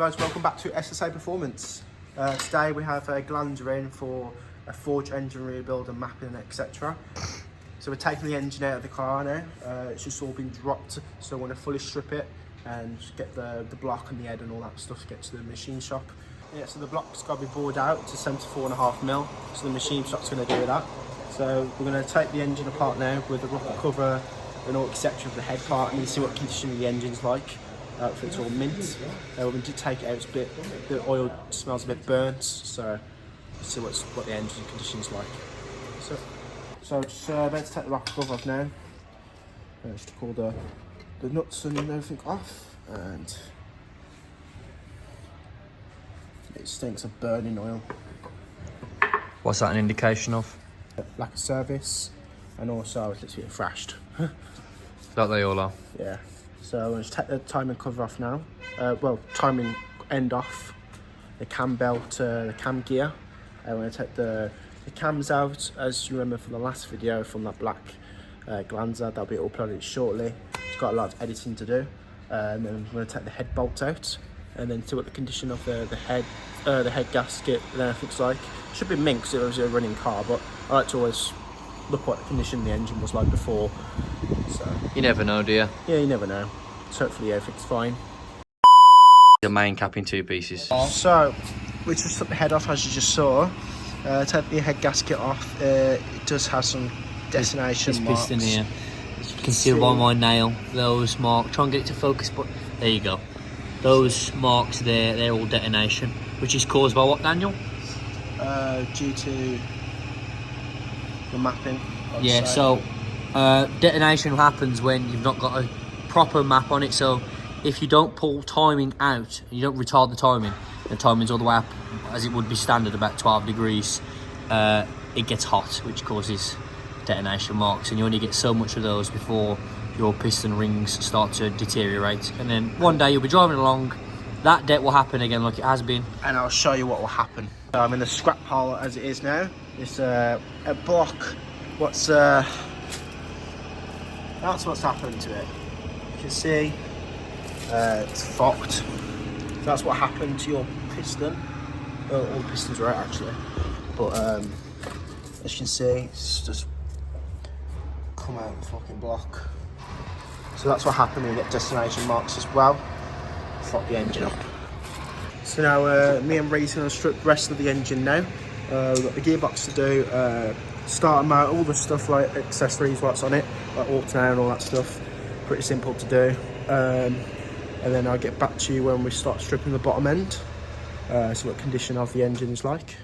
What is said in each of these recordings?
guys, welcome back to SSA Performance. Today we have Glander in for a forge engine rebuild and mapping, etc. So we're taking the engine out of the car now. It's just all been dropped, so I want to fully strip it and get the block and the head and all that stuff to get to the machine shop. Yeah, so the block's got to be bored out to 74.5mm, so the machine shop's going to do that. So we're going to take the engine apart now with the rocker cover and all etc. of the head part, and you see what condition the engine's like. If it's all mint. We're going to take it out, the oil smells a bit burnt, so let's see what the engine condition's like. So just about to take the rocker cover off now. Just to pull the nuts and everything off, and it stinks of burning oil. What's that an indication of? Lack of service, and also it's literally thrashed. That they all are. Yeah. So I'm going to take the timing cover off now. Timing end off. The cam belt, the cam gear. I'm going to take the cams out, as you remember from the last video, from that black Glanzer. That'll be uploaded shortly. It's got a lot of editing to do. And then I'm going to take the head bolt out, and then see what the condition of the head gasket and everything's like. It should be mint because it was a running car, but I like to always look what the condition the engine was like before. So You never know, do you? yeah, you never know. So hopefully everything's fine. The main cap in two pieces. So we just took the head off, as you just saw. Take the head gasket off. It does have some destination marks. Piston here. As you can see by my nail, those marks. Try and get it to focus, but there you go. Those marks there, they're all detonation, which is caused by what, Daniel? Due to the mapping. Yeah, so detonation happens when you've not got a proper map on it. So if you don't pull timing out and you don't retard the timing's all the way up as it would be standard, about 12 degrees, it gets hot, which causes detonation marks, and you only get so much of those before your piston rings start to deteriorate, and then one day you'll be driving along, that det will happen again like it has been, and I'll show you what will happen. I'm in the scrap pile as it is now. It's a block. That's what's happened to it. You can see it's fucked. So that's what happened to your piston. Well, all the pistons are out actually, but as you can see, it's just come out of the fucking block. So that's what happened. You get destination marks as well. Fuck the engine up. So now me and Reese are going to strip the rest of the engine now. We've got the gearbox to do, starter motor, all the stuff like accessories, what's on it, like alternator and all that stuff. Pretty simple to do. And then I'll get back to you when we start stripping the bottom end. So what condition of the engine is like.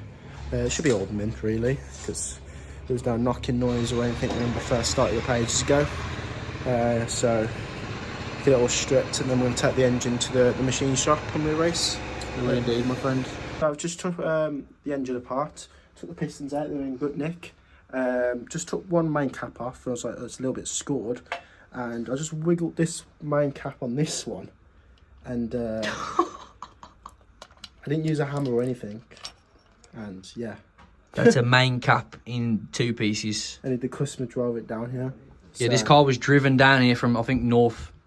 It should be all mint really, because there was no knocking noise or anything when we first started the ages ago. So get it all stripped, and then we're going to take the engine to the machine shop and we race. Indeed, my friend. So I've just took the engine apart, took the pistons out, they're in good nick. Just took one main cap off, I was like, it's a little bit scored, and I just wiggled this main cap on this one, and I didn't use a hammer or anything, and yeah. That's a main cap in two pieces. And the customer drove it down here. Yeah, this car was driven down here from, I think,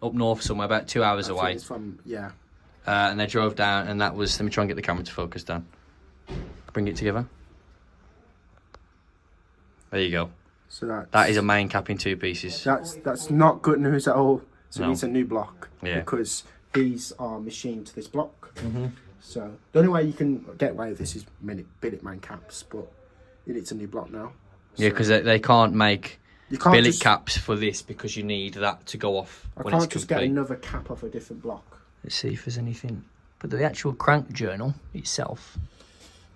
up north somewhere, about 2 hours away. It's from, yeah. And they drove down, and that was, let me try and get the camera to focus down. Bring it together. There you go. So that is a main cap in two pieces. That's not good news at all. So No. it's a new block. Yeah. Because these are machined to this block. So the only way you can get away with this is billet main caps, but it's a new block now. Yeah, because they can't make billet just caps for this, because you need that to go off when can't it's just complete. get another cap off a different block. Let's see if there's anything. But the actual crank journal itself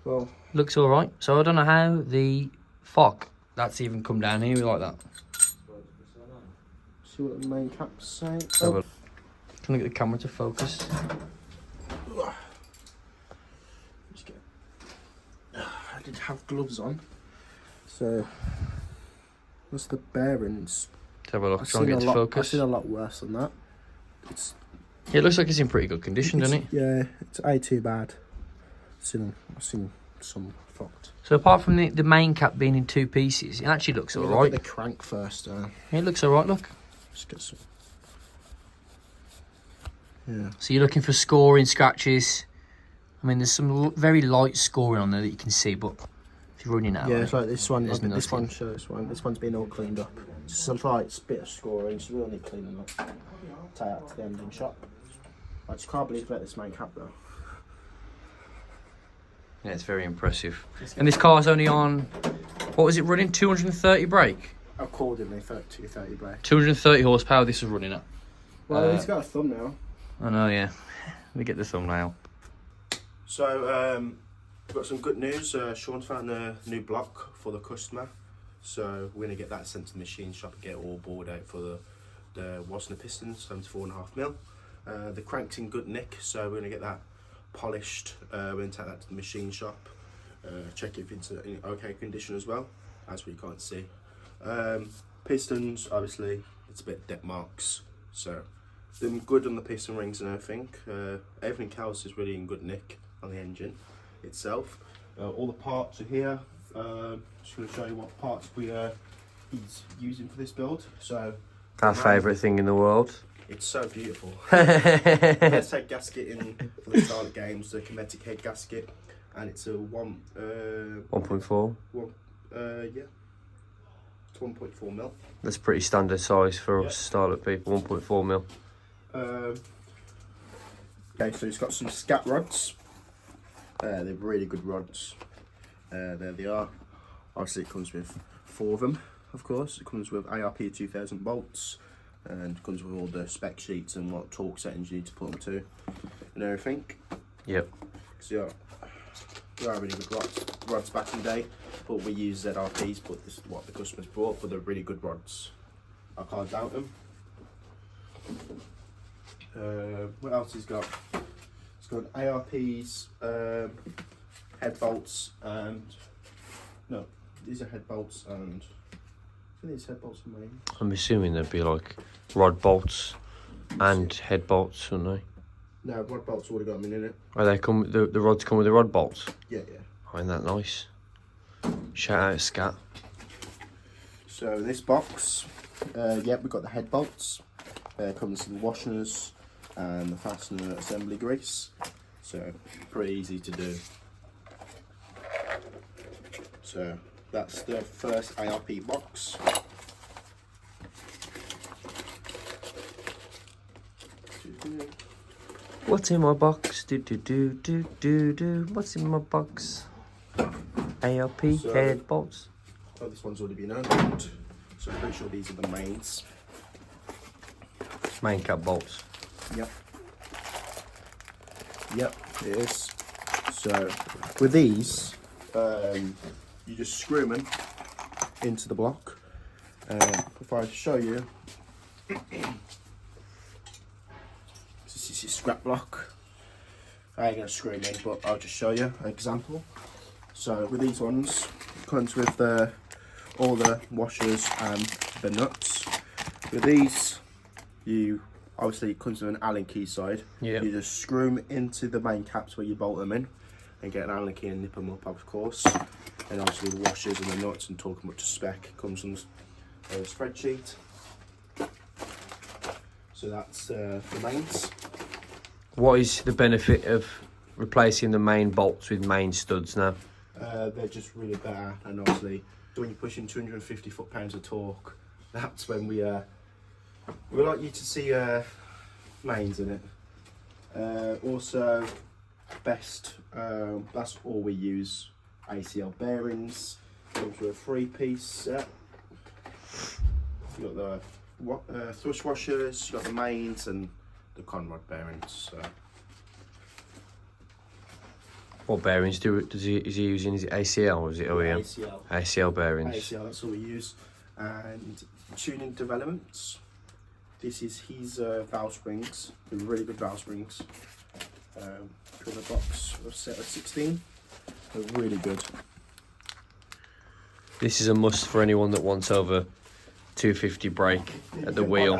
Well, looks all right. So I don't know how the fuck that's even come down here like that. see what the main caps say. Can I get the camera to focus? I didn't have gloves on, so what's the bearings? Let's have a look. Try and get it to focus. I've seen a lot worse than that. Yeah, it looks like it's in pretty good condition, doesn't it? Yeah, it's ain't too bad. I've seen some fucked. So apart from the main cap being in two pieces, it actually looks all right. Look at the crank first. It looks all right. Look. Just get some. Yeah. So you're looking for scoring, scratches. I mean, there's some very light scoring on there that you can see, but if you're running out, Yeah, it's like this one. there's This nothing. one shows one. This one's been all cleaned up. Just a slight bit of scoring, so we only cleaning up. Tie out to the engine shop. I just can't believe that this main cap though. Yeah, it's very impressive. And this car's only on, what was it running? 230 brake? Accordingly, 230 brake. 230 horsepower this is running at. Well, it's got a thumbnail. I know, yeah. Let me get the thumbnail. So, we've got some good news. Sean's found a new block for the customer. So, we're going to get that sent to the machine shop and get it all bored out for the Wasner pistons, 74.5mm. The crank's in good nick, so we're going to get that polished. We're going to take that to the machine shop. Check if it's in okay condition as well, as we can't see. Pistons, obviously, it's a bit dent marks. So, them good on the piston rings and everything. Everything else is really in good nick on the engine itself. All the parts are here. Just going to show you what parts he's using for this build. So Our favourite thing in the world. it's so beautiful. Let's take gasket in for the start of games. The kinetic head gasket, and it's a 1.4. Yeah, it's 1.4mm. That's pretty standard size for us startup people. 1.4mm. Okay, so it's got some scat rods. They're really good rods. There they are. Obviously it comes with 4 of them, of course. It comes with ARP 2000 bolts, and comes with all the spec sheets and what torque settings you need to put them to and everything. Yep. So they are really good rods back in the day, but we use ZRPs, but this is what the customers brought, but they're really good rods. I can't doubt them. What else he's got? It's got ARPs, head bolts, and no, these are head bolts, and I think these head bolts are main. I'm assuming there'd be like rod bolts and head bolts, wouldn't they? No, rod bolts already got them in it. Oh, they come. The rods come with the rod bolts. Yeah. Oh, isn't that nice? Shout out Scat. So in this box, yeah, we've got the head bolts. Comes with the washers and the fastener assembly grease. So pretty easy to do. So that's the first ARP box. What's in my box? Do do do do do do. What's in my box? ARP So- head bolts. Oh, this one's already been opened. So I'm pretty sure these are the mains. Main cap bolts. Yep. Yep, it is. So with these, you just screw them into the block. If I show you, this is your scrap block. I ain't gonna screw them in, but I'll just show you an example. So with these ones, it comes with all the washers and the nuts. With these, obviously it comes with an Allen key side. Yeah. You just screw them into the main caps where you bolt them in, and get an Allen key and nip them up, of course. And obviously the washers and the nuts, and talk them up to spec, comes on a spreadsheet. So that's the mains. What is the benefit of replacing the main bolts with main studs now? They're just really better, and obviously when you're pushing 250 foot-pounds of torque, that's when we like you to see mains in it. Also, best, that's all we use. ACL bearings, comes with a 3-piece set. You got the thrust washers, you got the mains and the conrod bearings. So. What bearings is he using? Is it ACL or is it OEM? ACL. ACL bearings. ACL, that's all we use. And tuning developments. This is his valve springs. They're really good valve springs. Come in a box of set of 16. They're really good. This is a must for anyone that wants over 250 brake at the wheel.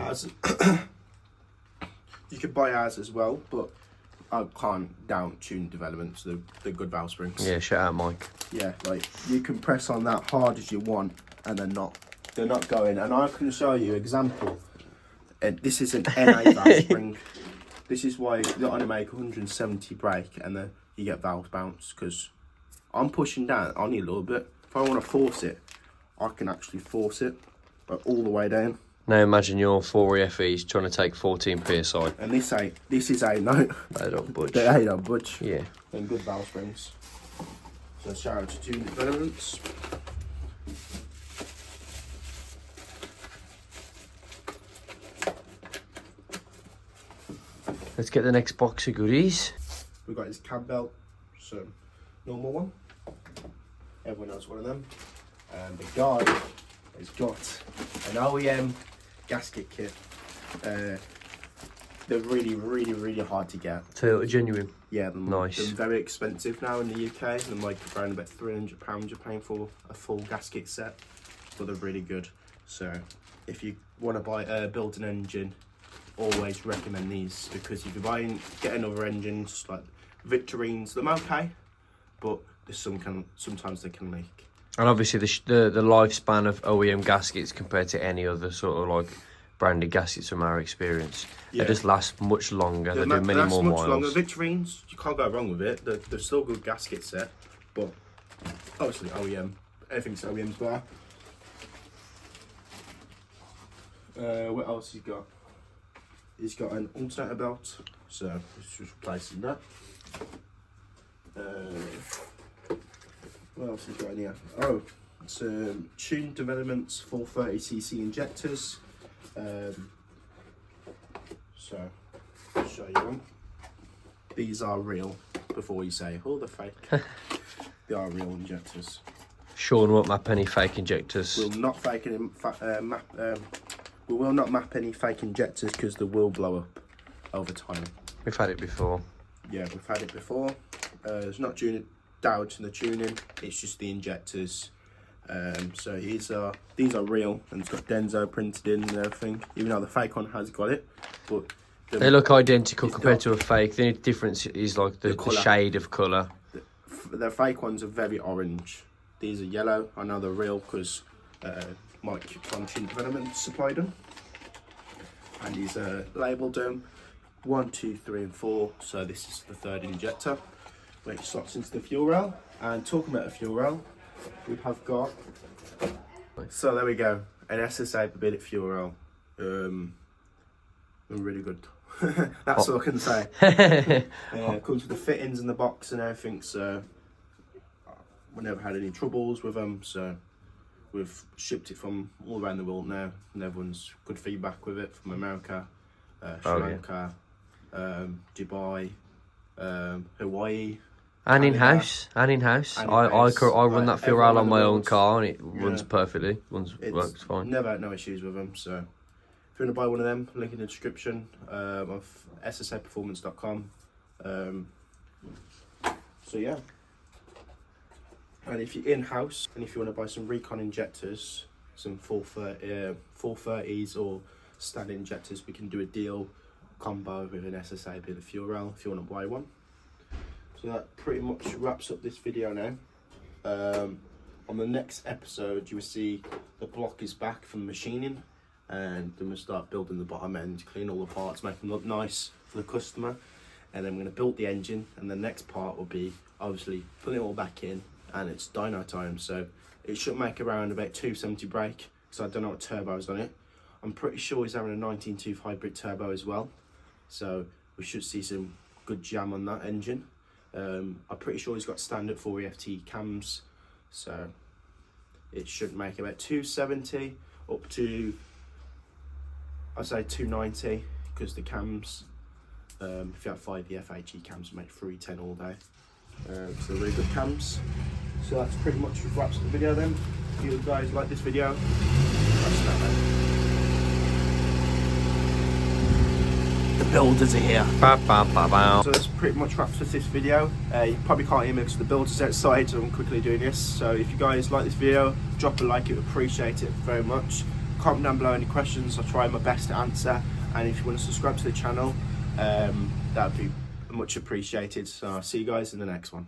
You could buy ours as well, but I can't down tune developments. They're good valve springs. Yeah, shout out Mike. Yeah, like you can press on that hard as you want, and they're not going. And I can show you example. And this is an NA valve spring. This is why you only make 170 brake and then you get valve bounce, because I'm pushing down, I need a little bit. If I want to force it, I can actually force it all the way down. Now imagine your 4EFEs trying to take 14 PSI. And this is a no. They don't budge. They don't budge. Yeah. And good valve springs. So shout out to Tuning Developments. Let's get the next box of goodies. We've got his cab belt, so normal one. Everyone knows one of them. And the guy has got an OEM gasket kit. They're really hard to get. Toyota genuine. Yeah, nice. They're very expensive now in the UK. They're like around about £300 you're paying for a full gasket set, but they're really good. So if you want to build an engine, always recommend these, because if you get another engine, just like Victorines, they're okay, but there's sometimes they can leak. And obviously the lifespan of OEM gaskets compared to any other sort of like branded gaskets from our experience, they just last much longer. They do many more miles. Longer. Victorines, you can't go wrong with it. They're still good gasket set, but obviously OEM, everything's OEM's better. What else he's got? He's got an alternator belt, so it's just replacing that. What else has got in here? Oh, it's Tune Developments 430cc injectors. So I'll show you them. These are real. Before you say, oh, they're fake. They are real injectors. Sean won't map any fake injectors. We'll not fake any we will not map any fake injectors, because they will blow up over time. We've had it before. Yeah, we've had it before. There's not doubt in the tuning, it's just the injectors. So these are real, and it's got Denso printed in and everything, even though the fake one has got it. But they look identical compared to a fake. The only difference is like the shade of colour. The fake ones are very orange. These are yellow. I know they're real because Mike from Tune Development supplied them. And he's labelled them 1, 2, 3 and 4. So this is the third injector, which slots into the fuel rail. And talking about a fuel rail, we have got, so there we go, an SSA billet fuel rail. Really good. That's all I can say. Comes with the fittings in the box and everything, so we never had any troubles with them. So we've shipped it from all around the world now, and everyone's good feedback with it, from America, Sri Lanka, Dubai, Hawaii. And in-house. I run that fuel rail on my own car, and it runs perfectly. Works fine. Never had no issues with them. So if you want to buy one of them, link in the description of ssaperformance.com. So yeah. And if you're in-house, and if you want to buy some Recon injectors, some 430s or standard injectors, we can do a deal combo with an SSA billet fuel rail if you want to buy one. So that pretty much wraps up this video now. On the next episode, you will see the block is back from machining, and then we'll start building the bottom end, clean all the parts, make them look nice for the customer, and then we're going to build the engine, and the next part will be obviously putting it all back in, and it's dyno time, so it should make around about 270 brake, so I don't know what turbo's on it. I'm pretty sure he's having a 19.2 hybrid turbo as well, so we should see some good jam on that engine. I'm pretty sure he's got standard 4EFT cams, so it should make about 270 up to, I'd say 290, because the cams, if you have 5 FHE cams, you make 310 all day. So really good cams. So that's pretty much wraps up the video then. If you guys like this video, the builders are here. So that's pretty much wraps up this video. You probably can't hear me because the builders are outside, so I'm quickly doing this. So if you guys like this video, drop a like, it would appreciate it very much. Comment down below any questions, I'll try my best to answer. And if you want to subscribe to the channel, that would be much appreciated. So I'll see you guys in the next one.